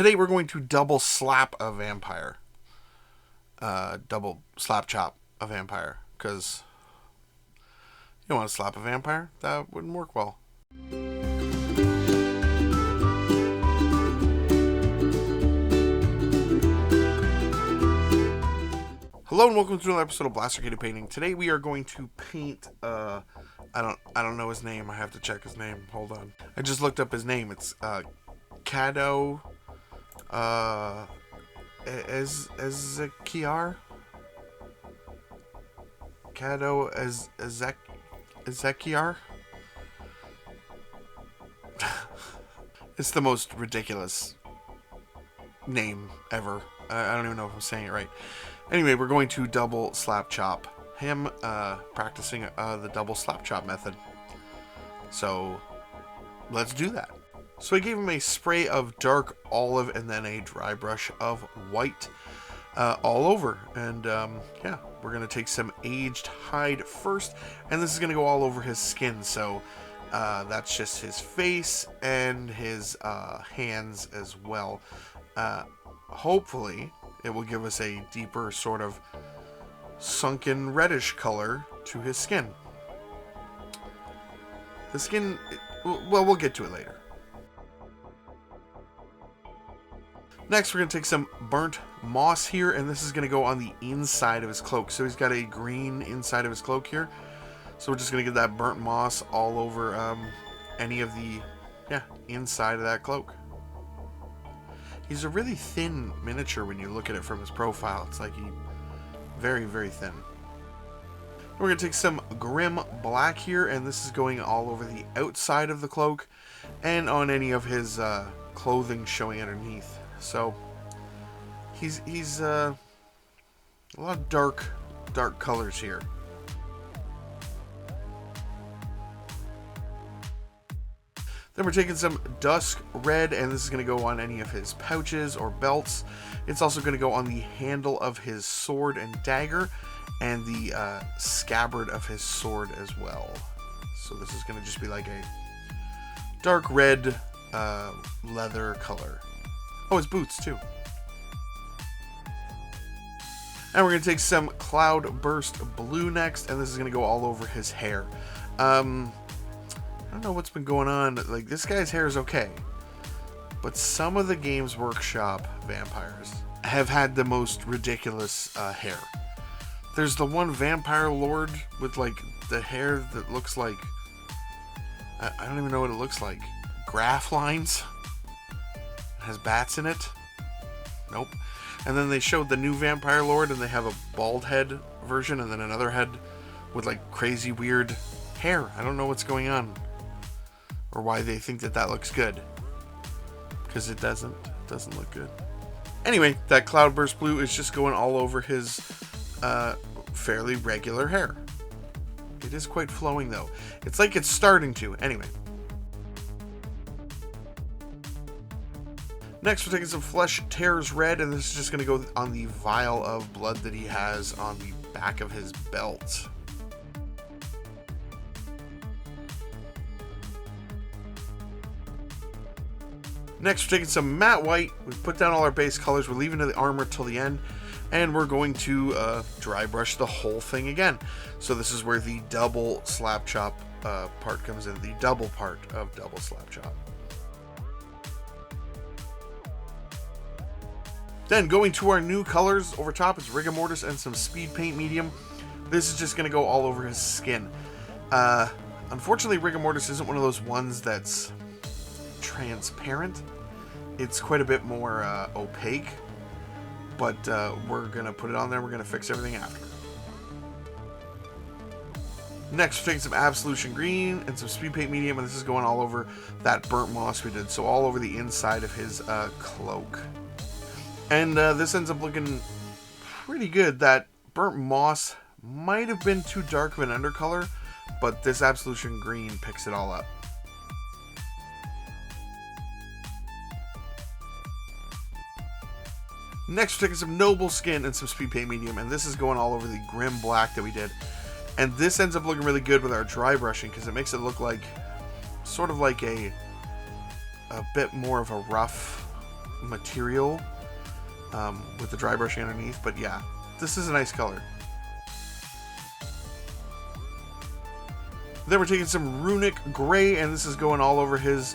Today we're going to double slap a vampire. Double slap chop a vampire. Because you don't want to slap a vampire. That wouldn't work well. Hello and welcome to another episode of Blaster Cado Painting. Today we are going to paint I don't know his name. I have to check his name. Hold on. I just looked up his name. It's Cado Ezechiar? Cado Ezechiar? It's the most ridiculous name ever. I don't even know if I'm saying it right. Anyway, we're going to double slap chop him, practicing the double slap chop method. So let's do that. So I gave him a spray of dark olive and then a dry brush of white all over. And yeah, we're going to take some aged hide first. And this is going to go all over his skin. So that's just his face and his hands as well. Hopefully it will give us a deeper sort of sunken reddish color to his skin. The skin, well, we'll get to it later. Next, we're going to take some burnt moss here, and this is going to go on the inside of his cloak. So he's got a green inside of his cloak here. So we're just going to get that burnt moss all over any of the inside of that cloak. He's a really thin miniature when you look at it from his profile. It's like very, very thin. We're going to take some grim black here, and this is going all over the outside of the cloak and on any of his clothing showing underneath. So he's a lot of dark colors here. Then we're taking some dusk red, and this is going to go on any of his pouches or belts. It's also going to go on the handle of his sword and dagger and the scabbard of his sword as well. So this is going to just be like a dark red leather color. Oh, his boots too. And we're going to take some cloud burst blue next, and this is going to go all over his hair. I don't know what's been going on. Like, this guy's hair is okay, but some of the Games Workshop vampires have had the most ridiculous hair. There's the one vampire lord with like the hair that looks like, I don't even know what it looks like. Graph lines? It has bats in it? Nope. And then they showed the new vampire lord, and they have a bald head version and then another head with like crazy weird hair. I don't know what's going on or why they think that looks good, because it doesn't look good. Anyway, that cloudburst blue is just going all over his fairly regular hair. It is quite flowing though. It's like it's starting to. Anyway. Next, we're taking some Flesh Tears red, and this is just going to go on the vial of blood that he has on the back of his belt. Next, we're taking some matte white. We've put down all our base colors. We're leaving the armor till the end, and we're going to dry brush the whole thing again. So this is where the double slap chop part comes in, the double part of double slap chop. Then going to our new colors over top, it's Rigor Mortis and some Speed Paint Medium. This is just going to go all over his skin. Unfortunately, Rigor Mortis isn't one of those ones that's transparent. It's quite a bit more opaque, but we're going to put it on there. We're going to fix everything after. Next, we're taking some Absolution Green and some Speed Paint Medium, and this is going all over that burnt moss we did, so all over the inside of his cloak. And this ends up looking pretty good. That burnt moss might have been too dark of an undercolor, but this Absolution Green picks it all up. Next, we're taking some Noble Skin and some Speed Paint Medium, and this is going all over the Grim Black that we did. And this ends up looking really good with our dry brushing, because it makes it look like, sort of like a bit more of a rough material with the dry brushing underneath. But yeah, this is a nice color. Then we're taking some runic gray, and this is going all over his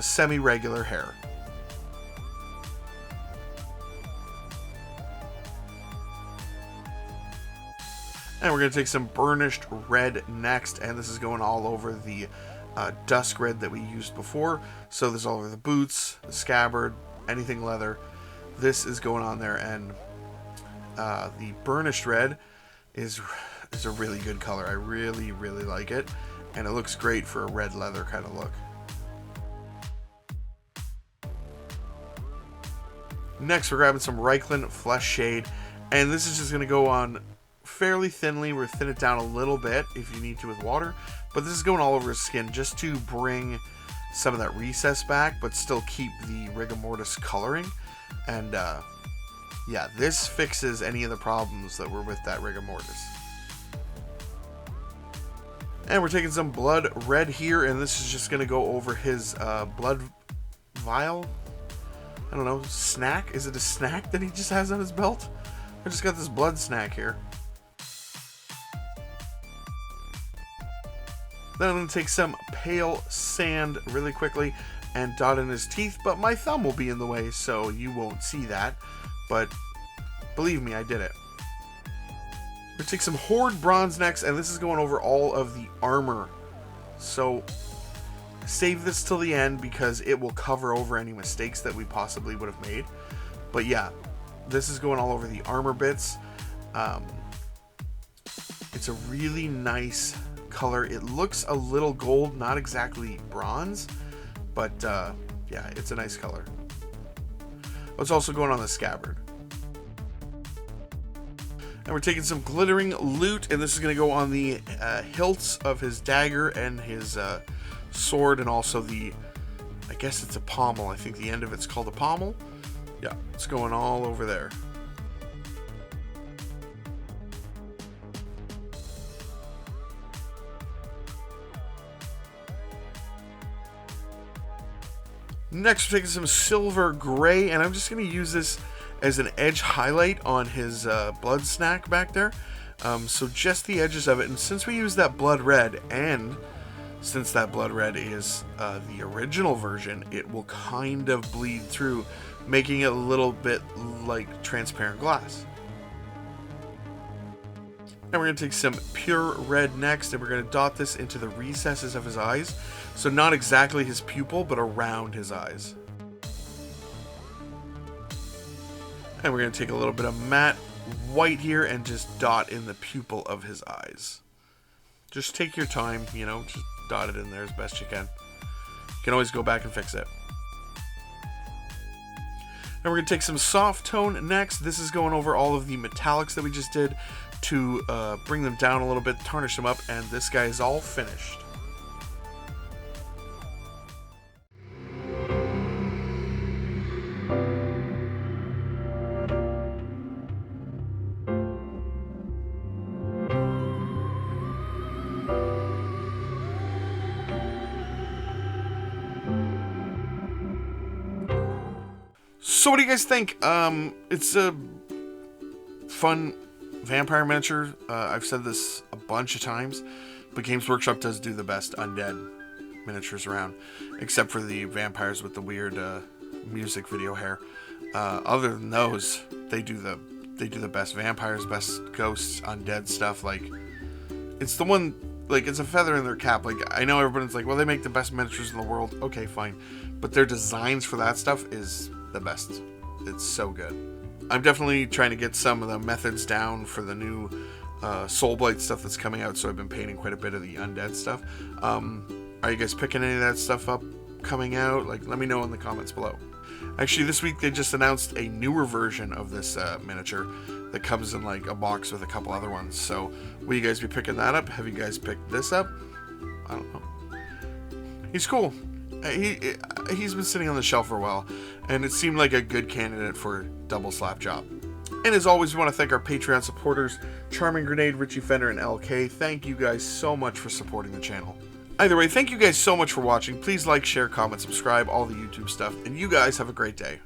semi-regular hair. And we're going to take some burnished red next, and this is going all over the dusk red that we used before. So this is all over the boots, the scabbard, anything leather. This is going on there, and the burnished red is a really good color. I really, really like it, and it looks great for a red leather kind of look. Next, we're grabbing some Reichland Flesh Shade, and this is just going to go on fairly thinly. We're thin it down a little bit if you need to with water, but this is going all over his skin just to bring some of that recess back, but still keep the rigor mortis coloring. And yeah, this fixes any of the problems that were with that rigor mortis. And we're taking some blood red here, and this is just going to go over his blood vial. I don't know, snack? Is it a snack that he just has on his belt? I just got this blood snack here. Then I'm going to take some pale sand really quickly and dot in his teeth, but my thumb will be in the way, so you won't see that. But believe me, I did it. We're going to take some Horde Bronze next, and this is going over all of the armor. So save this till the end because it will cover over any mistakes that we possibly would have made. But yeah, this is going all over the armor bits. It's a really nice color. It looks a little gold, not exactly bronze, but yeah, it's a nice color. It's also going on the scabbard. And we're taking some glittering loot, and this is going to go on the hilts of his dagger and his sword, and also the, I guess it's a pommel. I think the end of it's called a pommel. Yeah, it's going all over there. Next, we're taking some silver gray, and I'm just going to use this as an edge highlight on his blood snack back there. So just the edges of it, and since we use that blood red, and since that blood red is the original version, it will kind of bleed through, making it a little bit like transparent glass. And we're going to take some pure red next, and we're going to dot this into the recesses of his eyes. So not exactly his pupil, but around his eyes. And we're going to take a little bit of matte white here and just dot in the pupil of his eyes. Just take your time, you know, just dot it in there as best you can. You can always go back and fix it. And we're going to take some soft tone next. This is going over all of the metallics that we just did to bring them down a little bit, tarnish them up, and this guy is all finished. So what do you guys think? It's a fun vampire miniature. I've said this a bunch of times, but Games Workshop does do the best undead miniatures around, except for the vampires with the weird music video hair. Other than those, they do the best vampires, best ghosts, undead stuff. Like, it's the one, like, it's a feather in their cap. Like, I know everyone's like, well, they make the best miniatures in the world. Okay, fine, but their designs for that stuff is the best. It's so good. I'm definitely trying to get some of the methods down for the new Soulblight stuff that's coming out, so I've been painting quite a bit of the undead stuff. Are you guys picking any of that stuff up coming out? Like, let me know in the comments below. Actually, this week they just announced a newer version of this miniature that comes in like a box with a couple other ones. So will you guys be picking that up? Have you guys picked this up? I don't know. He's cool. He's been sitting on the shelf for a while, and it seemed like a good candidate for double Slapchop. And as always, we want to thank our Patreon supporters, Charming Grenade, Richie Fender, and LK. Thank you guys so much for supporting the channel. Either way, thank you guys so much for watching. Please like, share, comment, subscribe, all the YouTube stuff, and you guys have a great day.